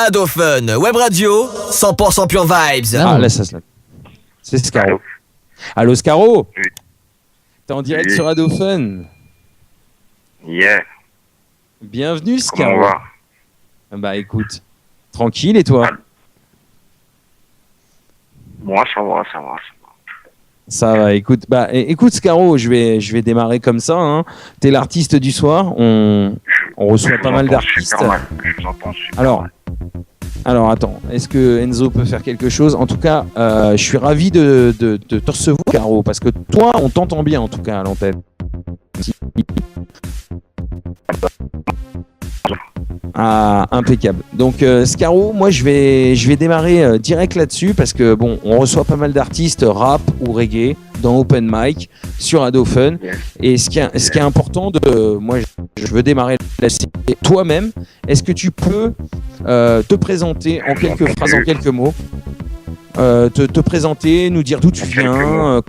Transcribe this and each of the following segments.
Ado Fun, Web Radio, 100% Pure Vibes. Ah, là, ça se l'a. C'est Scaro. Allô, Scaro? Oui. T'es en direct Oui. sur Ado Fun. Yeah. Bienvenue, Comment Scaro. on va? Bah, écoute, tranquille, et toi? Moi, ça va. Ça va, écoute, écoute Scaro, je vais démarrer comme ça. Hein. T'es l'artiste du soir, on reçoit pas mal d'artistes. Je vous entends super Alors, mal. alors attends, est-ce que Enzo peut faire quelque chose? En tout cas, je suis ravi de te recevoir, Scaro, parce que toi, on t'entend bien en tout cas à l'antenne. Ah, impeccable. Donc Scaro, moi je vais démarrer direct là-dessus parce que bon, on reçoit pas mal d'artistes rap ou reggae dans Open Mic sur Ado Fun. Yes. Et ce qui est important moi je veux démarrer là-dessus. Toi-même, est-ce que tu peux te présenter en quelques phrases, en quelques mots, te présenter, nous dire d'où tu viens,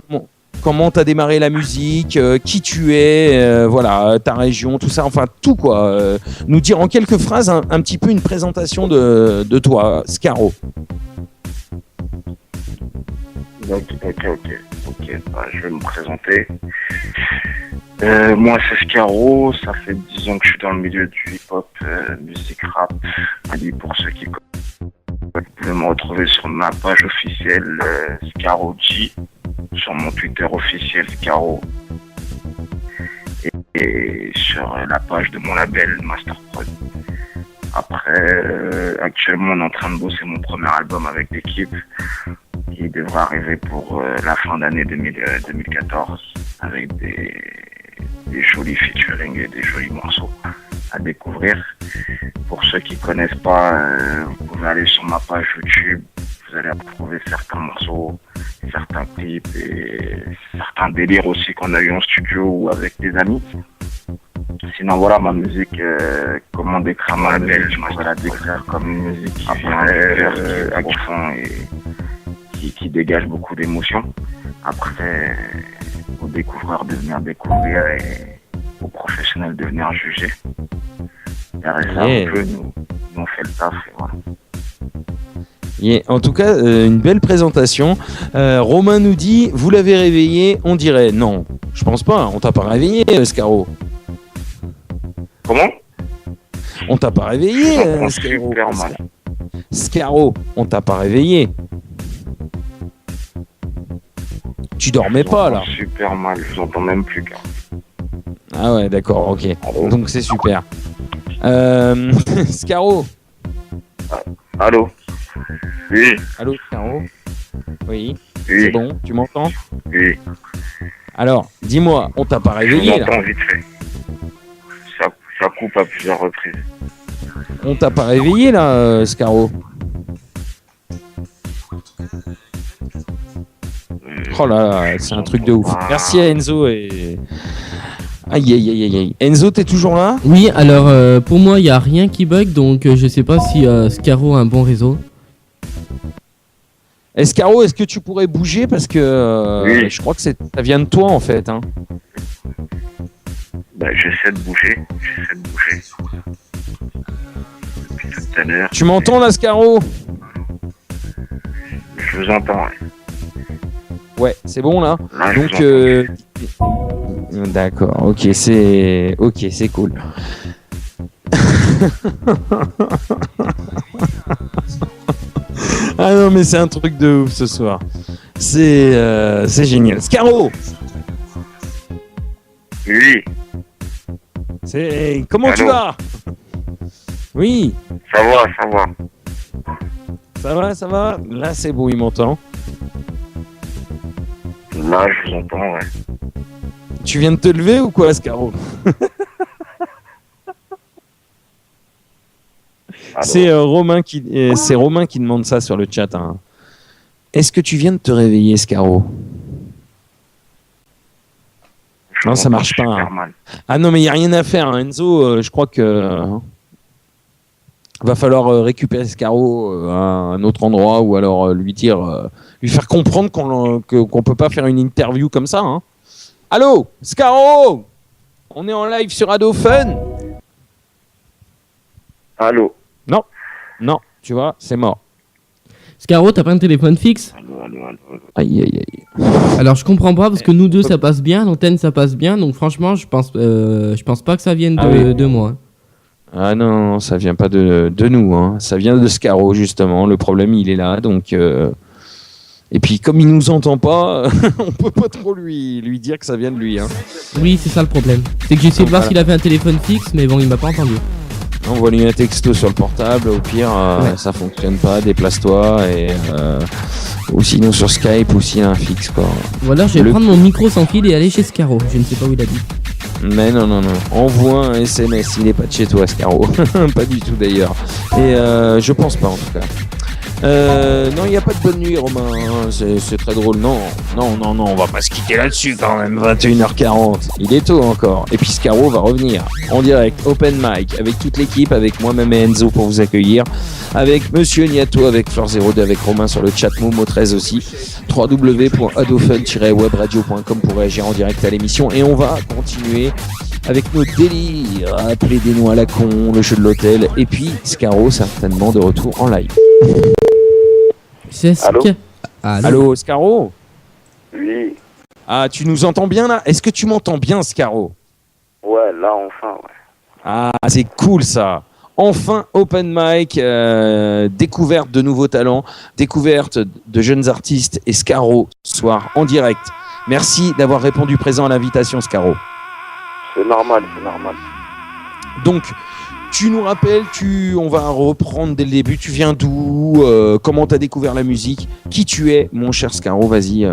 comment t'as démarré la musique, qui tu es, voilà, ta région, tout ça, enfin tout quoi. Nous dire en quelques phrases un petit peu une présentation de toi, Scaro. Ok. Bah, je vais me présenter. Moi, c'est Scaro. Ça fait 10 ans que je suis dans le milieu du hip-hop, musique rap. Et pour ceux qui connaissent, vous pouvez me retrouver sur ma page officielle Scaro G, sur mon Twitter officiel Scaro, et sur la page de mon label Master Prod. Après, actuellement, on est en train de bosser mon premier album avec l'équipe, qui devra arriver pour la fin d'année 2014, avec des jolis featuring et des jolis morceaux à découvrir. Pour ceux qui connaissent pas, vous pouvez aller sur ma page YouTube, vous allez retrouver certains morceaux, certains clips et certains délires aussi qu'on a eu en studio ou avec des amis. Sinon voilà, ma musique, comment décrire ma label, je vais la décrire comme une musique qui vient du cœur, qui est profond et qui dégage beaucoup d'émotions. Après, aux découvreurs de venir découvrir et aux professionnels de venir juger. Derrière ça, un peu, nous on fait le taf et voilà. Yeah. En tout cas, une belle présentation. Romain nous dit, vous l'avez réveillé, on dirait. Non, je pense pas, on t'a pas réveillé, Scaro. Comment? On t'a pas réveillé, Scaro. Super mal. Scaro, on t'a pas réveillé. Tu dormais pas là. Super mal, je vous entends même plus. Car... Ah ouais, d'accord, ok. Allô. Donc c'est super. Scaro. Allô? Oui. Allô, Scaro. Oui. Oui. C'est bon, tu m'entends? Oui. Alors, dis-moi, on t'a pas Je vous réveillé là? entends vite fait. Ça coupe à plusieurs reprises. On t'a pas réveillé là, Scaro? Oh là là, c'est un truc de ouf. Merci à Enzo et... Aïe. Enzo, t'es toujours là? Oui, alors pour moi, il n'y a rien qui bug, donc je sais pas si Scaro a un bon réseau. Scaro, est-ce que tu pourrais bouger? Parce que Oui. je crois que ça vient de toi en fait. Hein. Bah, j'essaie de bouger. Depuis tout à l'heure. Tu m'entends là, Scaro? Je vous entends, ouais. Ouais, c'est bon là. Là, je Donc, vous entends. d'accord, ok, c'est cool. Ah non, mais c'est un truc de ouf ce soir. C'est génial. Scaro, Oui, comment tu Allô. vas? Oui, ça va. ça va. Là, c'est bon, il m'entend. Là, je vous entends, ouais. Tu viens de te lever ou quoi, Scaro? Allô. C'est Romain qui demande ça sur le chat. Hein. Est-ce que tu viens de te réveiller, Scaro? Je Non, vous ça entends marche pas, super hein. mal. Ah non, mais il n'y a rien à faire. Hein. Enzo, je crois que va falloir récupérer Scaro à un autre endroit ou alors lui faire comprendre qu'on peut pas faire une interview comme ça. Hein. Allô, Scaro, on est en live sur Ado Fun. Allô. Non, Tu vois, c'est mort. Scaro, t'as pas un téléphone fixe? Allô. Aïe, aïe, aïe. Alors je comprends pas parce que nous deux ça passe bien, l'antenne ça passe bien, donc franchement je pense pas que ça vienne Ah oui. de moi. Ah non, ça vient pas de nous, hein. Ça vient de Scaro, justement. Le problème, il est là, donc... Et puis, comme il nous entend pas, on peut pas trop lui dire que ça vient de lui, hein. Oui, c'est ça le problème. C'est que j'ai essayé de voir Voilà. s'il avait un téléphone fixe, mais bon, il m'a pas entendu. Envoie-lui un texto sur le portable, au pire, Ouais. ça fonctionne pas, déplace-toi, ou sinon sur Skype, ou s'il y a un fixe, quoi. Ou alors je vais Le- prendre mon micro sans fil et aller chez Scaro. Je ne sais pas où il habite. Mais non, envoie un SMS, il est pas de chez toi, Scaro. Pas du tout, d'ailleurs. Et je pense pas, en tout cas. Non, il n'y a pas de bonne nuit, Romain, hein. C'est très drôle. Non, on va pas se quitter là-dessus quand même. 21h40, il est tôt encore. Et puis Scaro va revenir en direct, open mic, avec toute l'équipe, avec moi-même et Enzo pour vous accueillir, avec Monsieur Niato, avec Fleur 02, avec Romain sur le chat, Momo 13 aussi, www.adofun-webradio.com pour réagir en direct à l'émission. Et on va continuer avec nos délires, appeler des noix à la con, le jeu de l'hôtel, et puis Scaro certainement de retour en live. C'est Allô Allô, Scaro? Oui, Ah, tu nous entends bien là? Est-ce que tu m'entends bien, Scaro? ouais, là enfin, ouais. Ah, c'est cool ça. Enfin, open mic, découverte de nouveaux talents, découverte de jeunes artistes et Scaro, soir en direct. Merci d'avoir répondu présent à l'invitation, Scaro. C'est normal. Donc, tu nous rappelles, on va reprendre dès le début, tu viens d'où, comment tu as découvert la musique, qui tu es, mon cher Scaro, vas-y,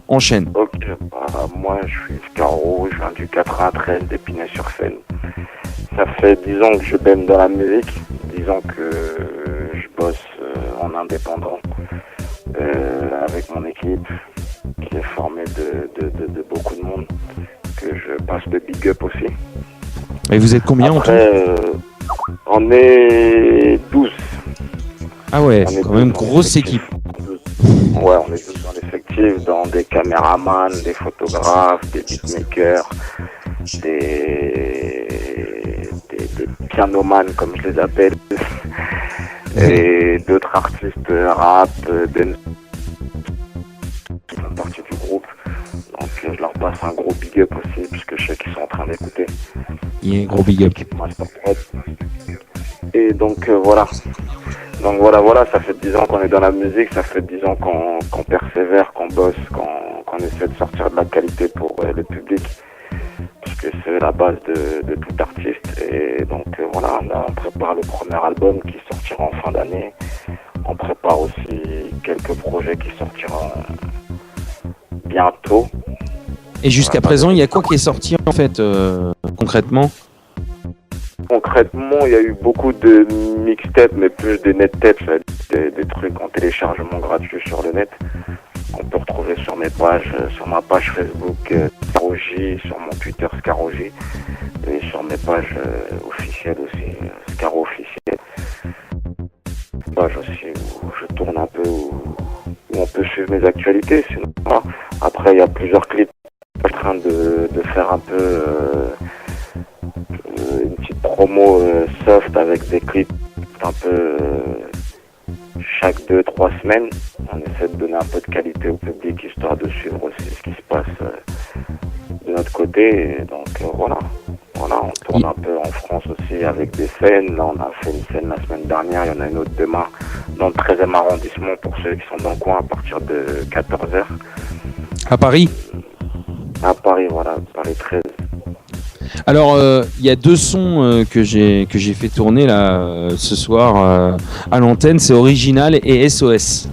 enchaîne. Ok, bah, moi je suis Scaro, je viens du 93 d'Épinay-sur-Seine. Ça fait 10 ans que je baigne dans la musique, 10 ans que je bosse en indépendant avec mon équipe qui est formée de beaucoup de monde, que je passe de big up aussi. Et vous êtes combien en tout? Après, on est 12. Ah ouais, On est quand même 12 dans grosse l'effectif. équipe. Ouais, on est 12 dans l'effectif, dans des caméramans, des photographes, des beatmakers, des pianomanes comme je les appelle, et d'autres artistes rap, qui font partie du groupe. Donc je leur passe un gros big up aussi, puisque je sais qu'ils sont en train d'écouter. Il y a un gros big up. L'équipe Master Prod. Et donc voilà. Donc voilà, ça fait 10 ans qu'on est dans la musique, ça fait 10 ans qu'on persévère, qu'on bosse, qu'on essaie de sortir de la qualité pour le public, puisque c'est la base de tout artiste. Et donc voilà, là on prépare le premier album qui sortira en fin d'année. On prépare aussi quelques projets qui sortiront bientôt. Et jusqu'à présent, il y a quoi qui est sorti en fait, concrètement? Concrètement, il y a eu beaucoup de mixtapes, mais plus des net tapes, des trucs en téléchargement gratuit sur le net, qu'on peut retrouver sur mes pages, sur ma page Facebook Scaroji, sur mon Twitter Scaroji, et sur mes pages officielles aussi, Scaro officiel. Page aussi où je tourne un peu, où on peut suivre mes actualités. Sinon, voilà. Après, il y a plusieurs clips. Je suis en train de faire un peu une petite promo soft avec des clips un peu chaque 2-3 semaines. On essaie de donner un peu de qualité au public histoire de suivre aussi ce qui se passe de notre côté. Et donc voilà, on tourne un peu en France aussi avec des scènes. Là, on a fait une scène la semaine dernière, il y en a une autre demain dans le 13e arrondissement pour ceux qui sont dans le coin à partir de 14h. À Paris? À Paris, voilà, Paris 13. Alors, il y a deux sons que j'ai fait tourner là ce soir à l'antenne, c'est Original et SOS.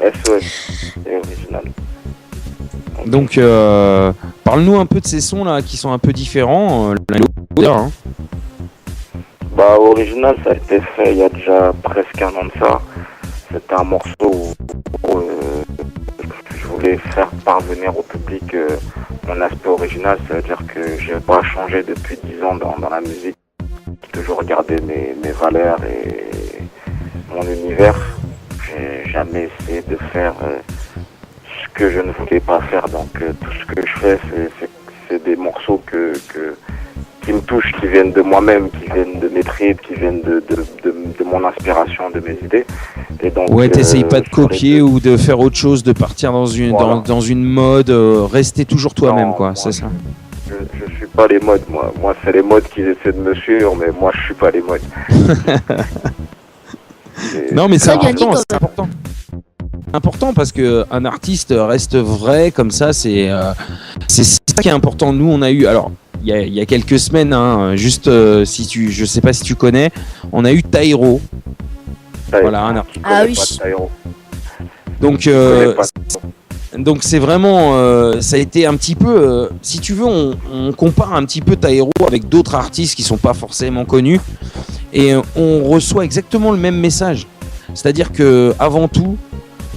SOS, c'est original. Donc, parle-nous un peu de ces sons là qui sont un peu différents. L'un et l'autre, hein. Bah, original, ça a été fait il y a déjà presque un an de ça. C'était un morceau où je voulais faire parvenir au public mon aspect original, c'est-à-dire que j'ai pas changé depuis 10 ans dans la musique. J'ai toujours gardé mes valeurs et mon univers. J'ai jamais essayé de faire ce que je ne voulais pas faire. Donc tout ce que je fais, c'est des morceaux qui qui me touchent, qui viennent de moi-même, qui viennent de mes tripes, qui viennent de mon inspiration, de mes idées. Et donc, Ouais, t'essayes pas de je ferai copier ou de faire autre chose, de partir dans une, Voilà. dans une mode, rester toujours toi-même, Non, quoi, moi, c'est ça. Je suis pas les modes, moi. Moi, c'est les modes qui essaient de me suivre, mais moi, je suis pas les modes. Et- Non, mais c'est Très bien dit, important, quand c'est important. Important parce que un artiste reste vrai comme ça, c'est ça qui est important. Nous, on a eu, alors il y a quelques semaines, hein, juste si tu, je sais pas si tu connais, on a eu Taïro. Voilà, un artiste. Qui connaît Ah oui. pas de Taïro. Donc Qui connaît pas donc c'est vraiment, ça a été un petit peu, si tu veux, on compare un petit peu Taïro avec d'autres artistes qui sont pas forcément connus, et on reçoit exactement le même message. C'est-à-dire que avant tout,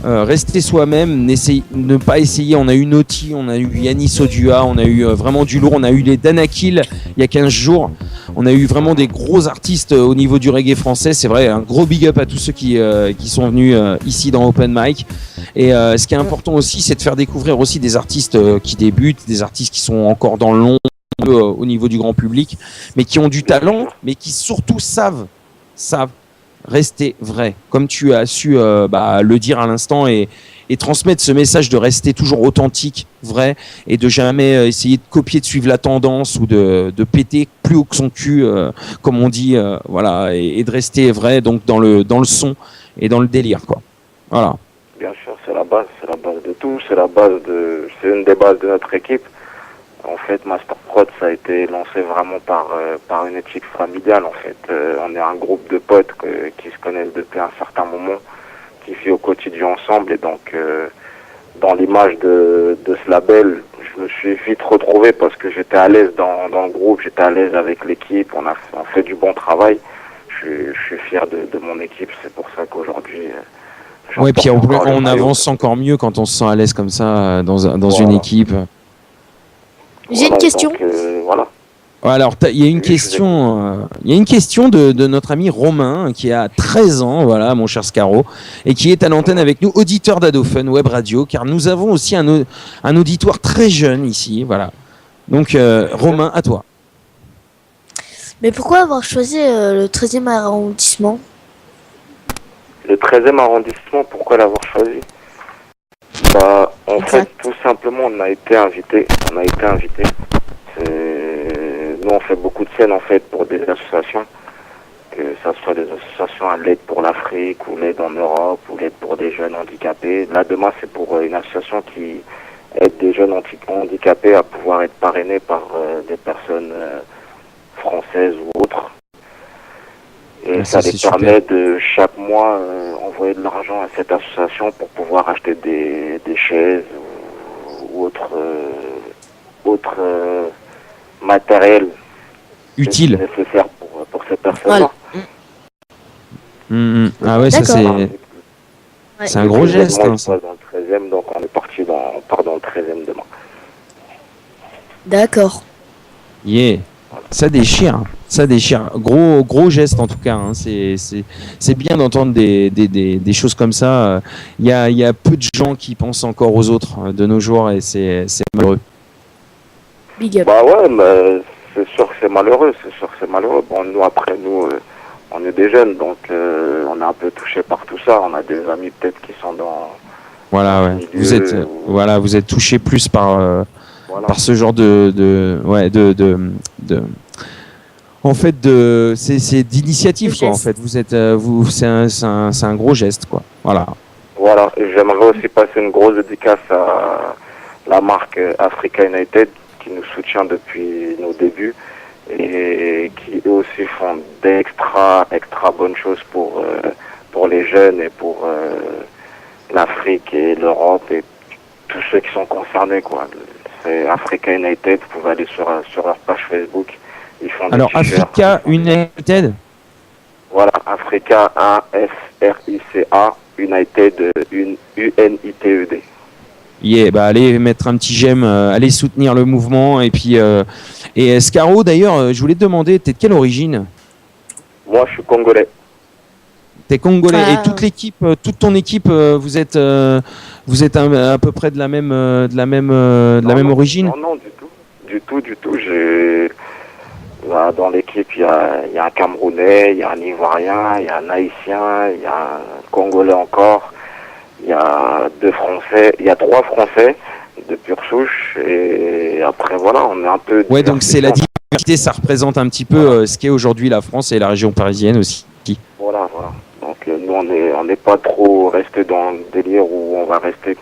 rester soi-même, ne pas essayer. On a eu Noti, on a eu Yanis Odua, on a eu vraiment du lourd, on a eu les Danakil il y a 15 jours. On a eu vraiment des gros artistes au niveau du reggae français. C'est vrai, un gros big up à tous ceux qui sont venus ici dans Open Mic. Et ce qui est important aussi, c'est de faire découvrir aussi des artistes qui débutent, des artistes qui sont encore dans le long au niveau du grand public, mais qui ont du talent, mais qui surtout savent rester vrai, comme tu as su le dire à l'instant, et transmettre ce message de rester toujours authentique, vrai, et de jamais essayer de copier, de suivre la tendance ou de péter plus haut que son cul, comme on dit, voilà, et de rester vrai, donc dans le son et dans le délire, quoi. Voilà. Bien sûr, c'est la base de tout, c'est une des bases de notre équipe. En fait, Master Prod, ça a été lancé vraiment par une éthique familiale, en fait. On est un groupe de potes qui se connaissent depuis un certain moment, qui vivent au quotidien ensemble, et donc, dans l'image de ce label, je me suis vite retrouvé parce que j'étais à l'aise dans le groupe, j'étais à l'aise avec l'équipe, on fait du bon travail. Je suis fier de mon équipe, c'est pour ça qu'aujourd'hui, Ouais, puis j'emporte encore le on maillot. avance encore mieux quand on se sent à l'aise comme ça dans Voilà. une équipe. J'ai une Voilà, question. donc, voilà. Alors, il y a une Oui, je vous question, de notre ami Romain qui a 13 ans, voilà, mon cher Scaro, et qui est à l'antenne avec nous, auditeur d'Adofun Web Radio, car nous avons aussi un auditoire très jeune ici, voilà. Donc, Romain, à toi. Mais pourquoi avoir choisi le 13e arrondissement? Le 13e arrondissement, pourquoi l'avoir choisi? En Exact. fait, tout simplement, on a été invité. Nous, on fait beaucoup de scènes, en fait, pour des associations. Que ça soit des associations à l'aide pour l'Afrique, ou l'aide en Europe, ou l'aide pour des jeunes handicapés. Là, demain, c'est pour une association qui aide des jeunes handicapés à pouvoir être parrainés par des personnes françaises ou autres. Et Ah, ça ça, les c'est permet de chaque mois envoyer de l'argent à cette association pour pouvoir acheter des chaises ou autre matériel Utile. nécessaire pour ces personnes-là. Ah ouais, ça D'accord. c'est un gros geste. Moi, Hein, je ça. passe dans le 13e, donc on est parti on part dans le 13e demain. D'accord. Yeah. Ça déchire. Gros geste en tout cas. Hein. C'est bien d'entendre des choses comme ça. Il y a peu de gens qui pensent encore aux autres de nos jours, et c'est malheureux. Big up. Bah ouais, mais c'est sûr que c'est malheureux. Bon, nous, on est des jeunes, donc on est un peu touchés par tout ça. On a des amis peut-être qui sont dans Voilà, ouais. milieu, Vous êtes touché plus par voilà. par ce genre en fait c'est d'initiative, quoi. En Geste. fait, vous êtes c'est un gros geste, quoi. Voilà. Voilà, et j'aimerais aussi passer une grosse dédicace à la marque Africa United qui nous soutient depuis nos débuts et qui eux aussi font d'extra bonnes choses pour les jeunes et pour l'Afrique et l'Europe et tous ceux qui sont concernés, quoi. C'est Africa United, vous pouvez aller sur leur page Facebook. Ils font des Alors, t-shirts. Africa United. Voilà, Africa, A-F-R-I-C-A, United, U-N-I-T-E-D. Yeah, bah allez mettre un petit j'aime, allez soutenir le mouvement, et puis et Scaro, d'ailleurs, je voulais te demander, t'es de quelle origine? Moi, je suis congolais. T'es congolais, Ah. et toute l'équipe, toute ton équipe, vous êtes à peu près de la même Non, origine? Non, du tout. J'ai Dans l'équipe, il y a un Camerounais, il y a un Ivoirien, il y a un Haïtien, il y a un Congolais encore, il y a 3 Français de pure souche, et après voilà, on est un peu... Ouais, donc c'est la diversité, ça représente un petit peu ce qu'est aujourd'hui la France et la région parisienne aussi. Voilà. Donc nous, on n'est pas trop resté dans le délire où on va rester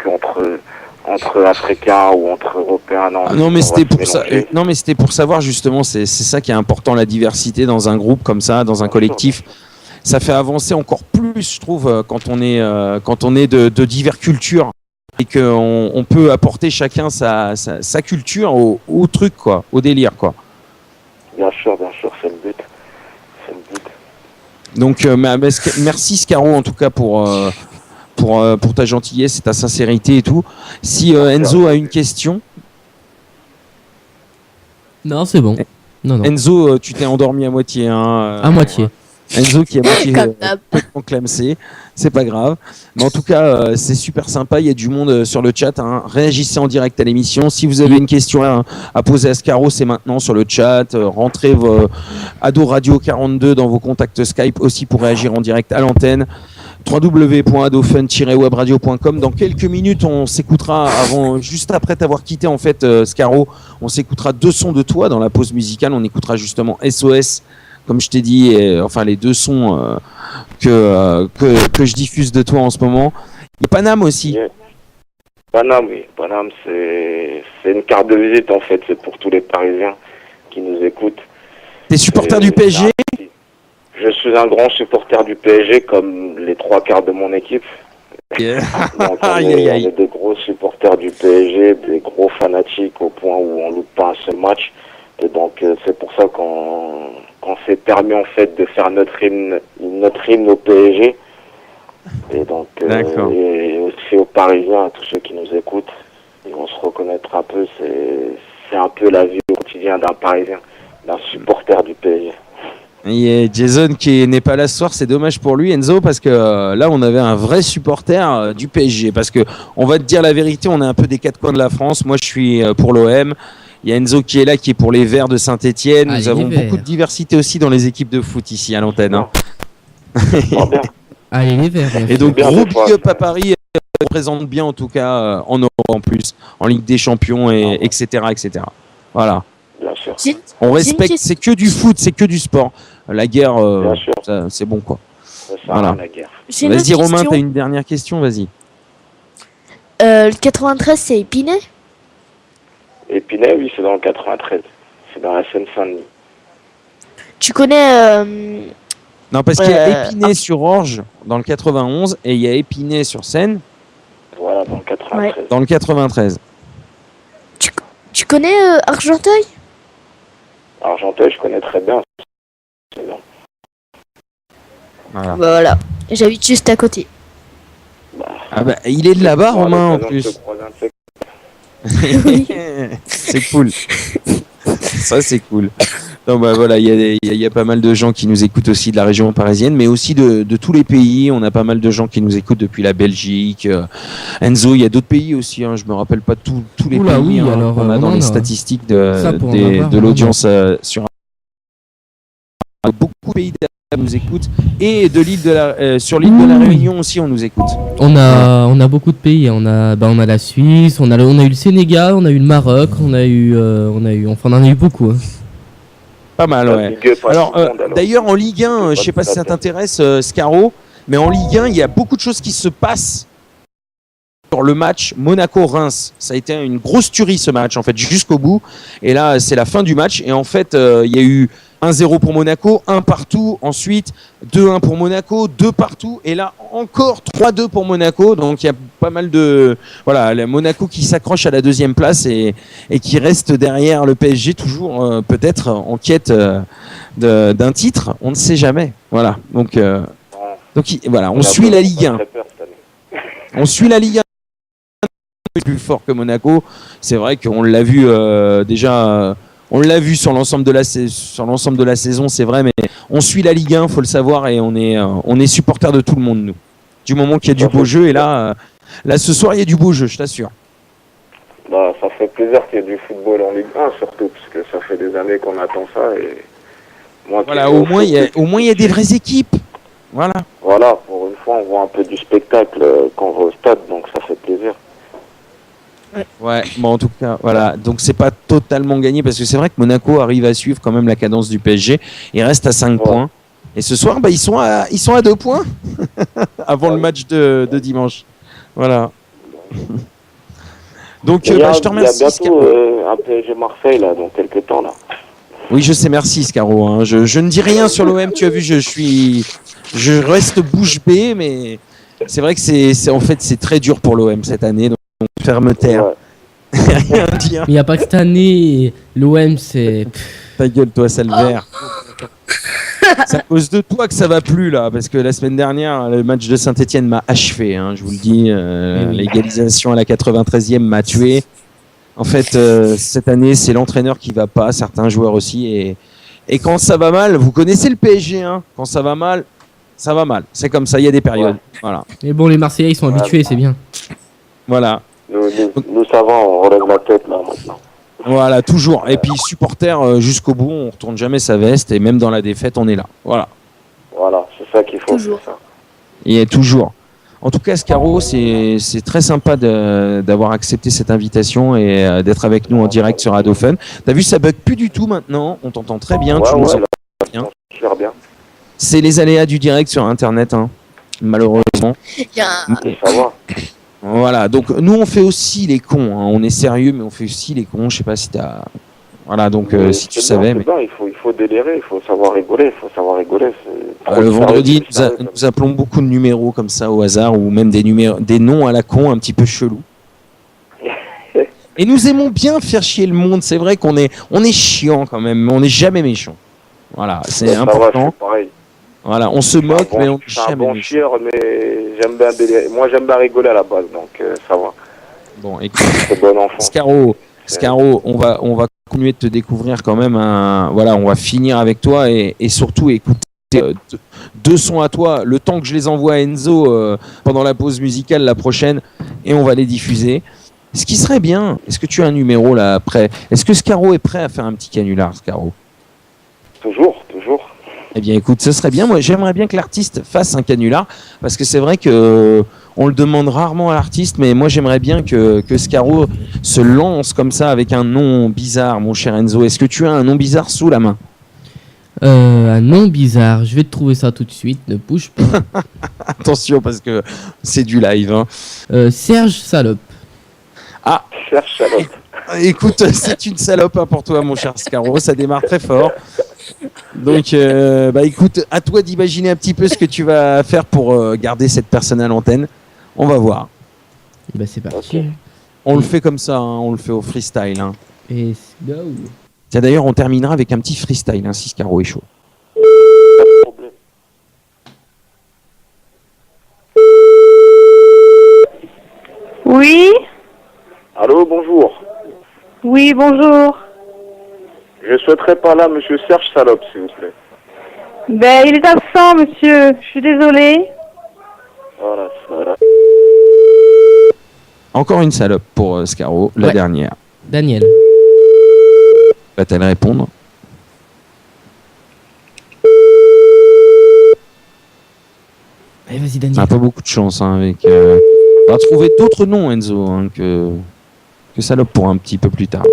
entre Africains ou entre Européens. Non, mais c'était pour ça. Non, mais c'était pour savoir justement. C'est ça qui est important, la diversité dans un groupe comme ça, dans un collectif. Ça fait avancer encore plus, je trouve, quand on est de diverses cultures et qu'on peut apporter chacun sa culture au truc, quoi, au délire, quoi. Bien sûr, c'est le but. Donc, merci Scaro en tout cas pour ta gentillesse et ta sincérité et tout. Si Enzo a une question. Non, c'est bon. Non. Enzo, tu t'es endormi à moitié. À moitié. Enzo qui est à moitié complètement clamsé, c'est pas grave. Mais en tout cas, c'est super sympa. Il y a du monde sur le chat. Réagissez en direct à l'émission. Si vous avez une question à poser à Scaro, c'est maintenant sur le chat. Rentrez Ado Radio 42 dans vos contacts Skype aussi pour réagir en direct à l'antenne. www.adofun-webradio.com. Dans quelques minutes, on s'écoutera juste après t'avoir quitté en fait, Scaro. On s'écoutera 2 sons de toi dans la pause musicale. On écoutera justement SOS. Comme je t'ai dit, enfin les 2 sons que je diffuse de toi en ce moment. Il y a Paname aussi. Yeah. Paname, oui. Paname, c'est une carte de visite en fait. C'est pour tous les Parisiens qui nous écoutent. T'es supporter du PSG ? Je suis un grand supporter du PSG, comme les 3 quarts de mon équipe. Yeah. Donc on est des gros supporters du PSG, des gros fanatiques au point où on loupe pas un seul match. Et donc c'est pour ça qu'on s'est permis en fait de faire notre hymne au PSG. Et donc et aussi aux Parisiens, à tous ceux qui nous écoutent, ils vont se reconnaître un peu. C'est un peu la vie au quotidien d'un Parisien, d'un supporter du PSG. Et Jason qui n'est pas là ce soir, c'est dommage pour lui, Enzo, parce que là on avait un vrai supporter du PSG. Parce que on va te dire la vérité, on est un peu des 4 coins de la France. Moi je suis pour l'OM. Il y a Enzo qui est là, qui est pour les Verts de Saint-Etienne. Nous avons beaucoup de diversité aussi dans les équipes de foot ici à l'antenne. Allez les Verts. Et donc gros big up à Paris, représente bien en tout cas en Europe en plus, en Ligue des Champions et etc. Voilà. Bien sûr. On respecte, c'est que du foot, c'est que du sport. La guerre, c'est bon quoi. Voilà. La guerre. Vas-y Romain, t'as une dernière question, vas-y. Le 93, c'est Épinay ? Épinay, oui, c'est dans le 93. C'est dans la Seine-Saint-Denis. Tu connais... Non, parce qu'il y a Épinay-sur-Orge dans le 91 et il y a Épinay-sur-Seine. Voilà, dans le 93. Ouais. Dans le 93. Tu connais Argenteuil ? Argenteuil, je connais très bien. C'est bien. Voilà. J'habite juste à côté. Ah bah, il est de là-bas, Romain, en plus. C'est cool. Ça, c'est cool. Donc, bah, voilà, il y a pas mal de gens qui nous écoutent aussi de la région parisienne, mais aussi de tous les pays. On a pas mal de gens qui nous écoutent depuis la Belgique. Enzo, il y a d'autres pays aussi. Je me rappelle pas tous les pays. Oui, alors, on a dans les statistiques de l'audience sur beaucoup de pays nous écoutent et de sur l'île de la Réunion aussi on nous écoute. On a beaucoup de pays. On a la Suisse, on a eu le Sénégal, on a eu le Maroc, on en a eu beaucoup. Pas mal, ouais. Alors, d'ailleurs, en Ligue 1, je sais pas si ça t'intéresse, Scaro, mais en Ligue 1, il y a beaucoup de choses qui se passent sur le match Monaco-Reims. Ça a été une grosse tuerie, ce match, en fait, jusqu'au bout. Et là, c'est la fin du match. Et en fait, il y a eu 1-0 pour Monaco, 1 partout. Ensuite, 2-1 pour Monaco, 2 partout. Et là, encore 3-2 pour Monaco. Donc, il y a pas mal de... Voilà, Monaco qui s'accroche à la 2e place et qui reste derrière le PSG, toujours peut-être en quête d'un titre. On ne sait jamais. Voilà. Donc voilà, on suit la Ligue 1. On suit la Ligue 1. Plus fort que Monaco. C'est vrai qu'on l'a vu déjà... On l'a vu sur l'ensemble de la saison, c'est vrai, mais on suit la Ligue 1, faut le savoir, et on est supporters de tout le monde, nous. Du moment qu'il y a du beau jeu, et là, ce soir, il y a du beau jeu, je t'assure. Ça fait plaisir qu'il y ait du football en Ligue 1, surtout, parce que ça fait des années qu'on attend ça, et Moi qui Voilà, joue au au moins, foot, il y a des vraies équipes. Voilà. Voilà, pour une fois, on voit un peu du spectacle quand on va au stade, donc ça fait plaisir. Ouais, bon, en tout cas, voilà. Donc, c'est pas totalement gagné parce que c'est vrai que Monaco arrive à suivre quand même la cadence du PSG. Il reste à 5 Ouais. points. Et ce soir, ils sont à 2 points avant le match de dimanche. Voilà. Donc, Mais il y a, je te il y a remercie, bientôt Scaro. un PSG Marseille, là, dans quelques temps, là. Oui, je sais, merci, Scaro. Hein. Je ne dis rien sur l'OM. Tu as vu, je reste bouche bée, mais c'est vrai que en fait, c'est très dur pour l'OM cette année. Donc, ferme taire. Ouais. Rien dire. Mais il n'y a pas que cette année, l'OM c'est. Ta gueule, toi, sale vert. C'est à cause de toi que ça va plus là, parce que la semaine dernière, le match de Saint-Etienne m'a achevé, hein, je vous le dis. Oui. L'égalisation à la 93e m'a tué. En fait, cette année, c'est l'entraîneur qui va pas, certains joueurs aussi. Et quand ça va mal, vous connaissez le PSG, hein, quand ça va mal, ça va mal. C'est comme ça, il y a des périodes. Ouais. Voilà. Mais bon, les Marseillais ils sont habitués, c'est bien. Voilà. Nous savons, on relève la tête, là, maintenant. Voilà, toujours. Et puis, supporter jusqu'au bout, on retourne jamais sa veste, et même dans la défaite, on est là. Voilà. Voilà, c'est ça qu'il faut. Toujours. c'est ça. Et toujours. En tout cas, Scaro, c'est très sympa d'avoir accepté cette invitation et d'être avec nous en direct sur Radio Fun. T'as vu, ça bug plus du tout maintenant. On t'entend très bien. Ouais, Tu nous ouais, entends là, bien. super bien. C'est les aléas du direct sur Internet, hein, malheureusement. Il y a un- Ça va. Voilà. Donc nous, on fait aussi les cons. Hein. On est sérieux, mais on fait aussi les cons. Je sais pas si t'as. Voilà. Donc Mais si tu c'est bien, savais. c'est Mais... bien, il faut délirer, il faut savoir rigoler, c'est trop Le de vendredi, sérieux, sérieux, nous appelons beaucoup de numéros comme ça au hasard ou même des noms à la con un petit peu chelous. Et nous aimons bien faire chier le monde. C'est vrai qu'on est chiant quand même, mais on n'est jamais méchant. Voilà, c'est Ça va, important. c'est pareil. Voilà, on se moque, mais on n'est Je suis un jamais bon méchant. chieur, mais j'aime bien délirer. Moi, j'aime bien rigoler à la base, donc ça va. Bon, écoute, C'est bon enfant. Scaro, on va continuer de te découvrir quand même. Voilà, on va finir avec toi et surtout écouter deux sons à toi, le temps que je les envoie à Enzo pendant la pause musicale la prochaine, et on va les diffuser. Ce qui serait bien, est-ce que tu as un numéro là après? Est-ce que Scaro est prêt à faire un petit canular, Scaro? Toujours. Eh bien, écoute, ce serait bien. Moi, j'aimerais bien que l'artiste fasse un canular, parce que c'est vrai que on le demande rarement à l'artiste, mais moi, j'aimerais bien que Scaro se lance comme ça avec un nom bizarre, mon cher Enzo. Est-ce que tu as un nom bizarre sous la main? Un nom bizarre, je vais te trouver ça tout de suite, ne bouge pas. Attention, parce que c'est du live. Hein. Serge Salope. Cherche salope. Écoute, c'est une salope hein, pour toi, mon cher Scaro. Ça démarre très fort. Donc, écoute, à toi d'imaginer un petit peu ce que tu vas faire pour garder cette personne à l'antenne. On va voir. Bah c'est parti. Ok. On le fait comme ça, hein, on le fait au freestyle. Hein. Et go. Tiens, d'ailleurs, on terminera avec un petit freestyle, hein, si Scaro est chaud. Pas de problème. Oui, Allô, bonjour. oui, bonjour. Je souhaiterais parler à monsieur Serge Salope, s'il vous plaît. Ben, il est absent, monsieur. Je suis désolée. Voilà. Encore une salope pour Scaro, la Ouais. dernière. Daniel. Va-t-elle répondre? Allez, vas-y, On Daniel. n'a pas beaucoup de chance hein, avec. On va trouver d'autres noms, Enzo, hein, que salope pour un petit peu plus tard.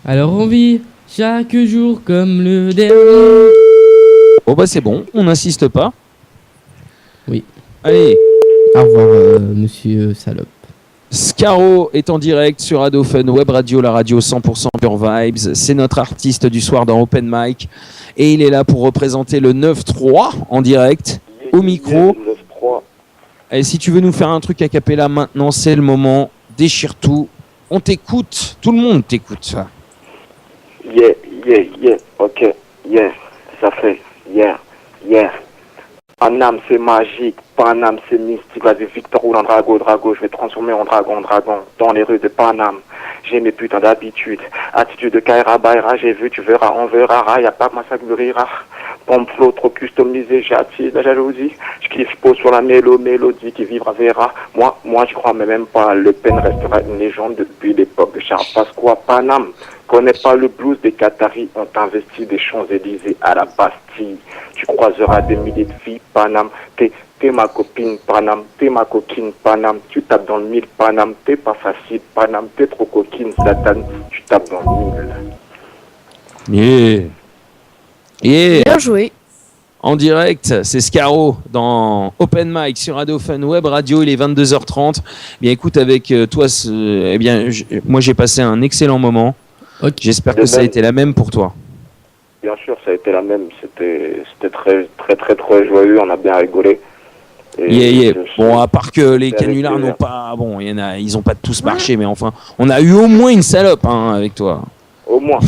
Alors, on vit chaque jour comme le dernier. Bon, bah c'est bon, on n'insiste pas. Oui. Allez, Au revoir, monsieur Salope. Scaro est en direct sur Radio Fun Web Radio, la radio 100% Pure Vibes. C'est notre artiste du soir dans Open Mic. Et il est là pour représenter le 9-3 en direct, au micro. Et si tu veux nous faire un truc a cappella maintenant, c'est le moment. Déchire tout. On t'écoute. Tout le monde t'écoute. Yeah, ok, yeah, ça fait, yeah. Paname c'est magique, Paname c'est mystique, vas-y Victor ou en Drago, je vais transformer en dragon, dans les rues de Paname. J'ai mes putains d'habitudes, attitude de Kaira Baira, j'ai vu, tu verras, on verra, y'a pas que ma sac de rira. Pompe flow trop customisé, j'attire la jalousie. Je kiffe pose sur la mélodie qui vivra verra. Moi, je crois mais même pas. Le Pen restera une légende depuis l'époque de Charles Pasqua. Paname, connais pas le blues des Qataris. On t'investit des Champs-Élysées à la Bastille. Tu croiseras des milliers de filles, Paname. T'es ma copine, Paname. T'es ma coquine, Paname. Tu tapes dans le mille, Paname. T'es pas facile, Paname. T'es trop coquine, Satan. Tu tapes dans le mille. Yeah. Bien joué. En direct, c'est Scaro dans Open Mic sur Radio Fun Web Radio. Il est 22h30. Bien, écoute, avec toi, moi j'ai passé un excellent moment. Ok. J'espère que ça a été la même pour toi. Bien sûr, ça a été la même. C'était très, très, très, très joyeux. On a bien rigolé. Et Bon, à part que les avec canulars plaisir. n'ont pas, bon, ils ont pas tous marché, mais enfin, on a eu au moins une salope avec toi. Au moins.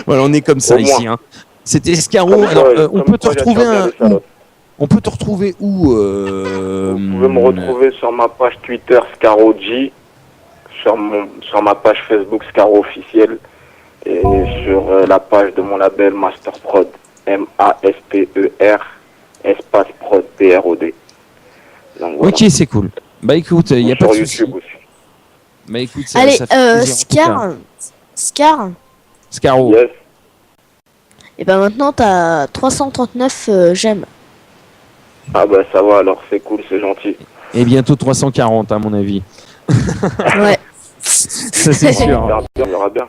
Voilà, on est comme ça Au moins. ici. C'était Scaro. Comme Alors, quoi, on comme peut te quoi, retrouver j'attire bien les salopes. on peut te retrouver où Vous pouvez me retrouver sur ma page Twitter Scaro G, sur ma page Facebook Scaro officiel et sur la page de mon label Master Prod, MASPER espace prod PROD. Donc, voilà. Ok, c'est cool. Bah écoute, il y a Sur pas de souci. YouTube aussi. Bah écoute, ça, Allez, ça fait plaisir, en tout cas. Scar. Scaro. Yes. Et ben maintenant t'as 339 j'aime. Ah bah ça va alors, c'est cool, c'est gentil. Et bientôt 340 à mon avis. Ouais. Ça c'est On sûr. verra bien, on verra bien.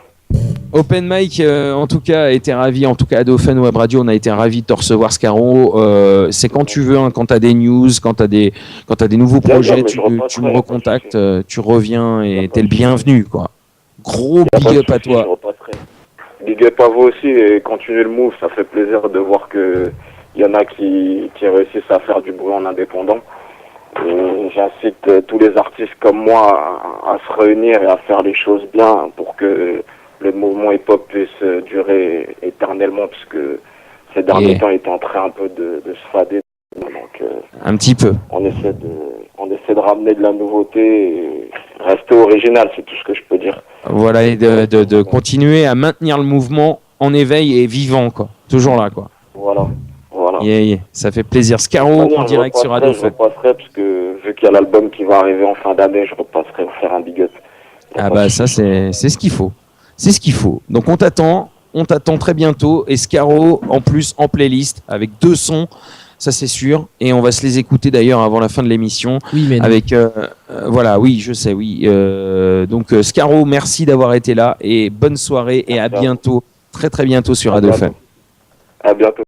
Open Mic, en tout cas, a été ravi. En tout cas, Ado Fun Web Radio, on a été ravi de te recevoir, Scaro. C'est quand tu veux, quand tu as des news, quand tu as des nouveaux Bien projets, sûr, mais tu je repasserai, me pas de recontactes, souci. tu reviens et pas t'es le de souci. bienvenu, quoi. Gros Y a pas big de up à souci, toi. je repasserai. Big up à vous aussi et continuez le move, ça fait plaisir de voir que il y en a qui réussissent à faire du bruit en indépendant. Et j'incite tous les artistes comme moi à se réunir et à faire les choses bien pour que le mouvement hip-hop puisse durer éternellement, parce que ces derniers Yeah. temps il est en train un peu de se fader. Donc Un petit peu. on essaie de ramener de la nouveauté et rester original, c'est tout ce que je peux dire. Voilà, et de continuer à maintenir le mouvement en éveil et vivant, quoi. Toujours là, quoi. Voilà. Yeah. Ça fait plaisir. Scaro De toute en manière, direct sur Radio je Fun. repasserai parce que vu qu'il y a l'album qui va arriver en fin d'année, je repasserai vous faire un big up. Ah bah ça c'est ce qu'il faut. C'est ce qu'il faut. Donc on t'attend très bientôt et Scaro en plus en playlist avec 2 sons, ça c'est sûr, et on va se les écouter d'ailleurs avant la fin de l'émission Oui, mais non. avec voilà, oui, je sais, oui. Donc Scaro, merci d'avoir été là et bonne soirée et à Merci à vous. bientôt, très très bientôt sur À Radio bientôt. Fun. À bientôt.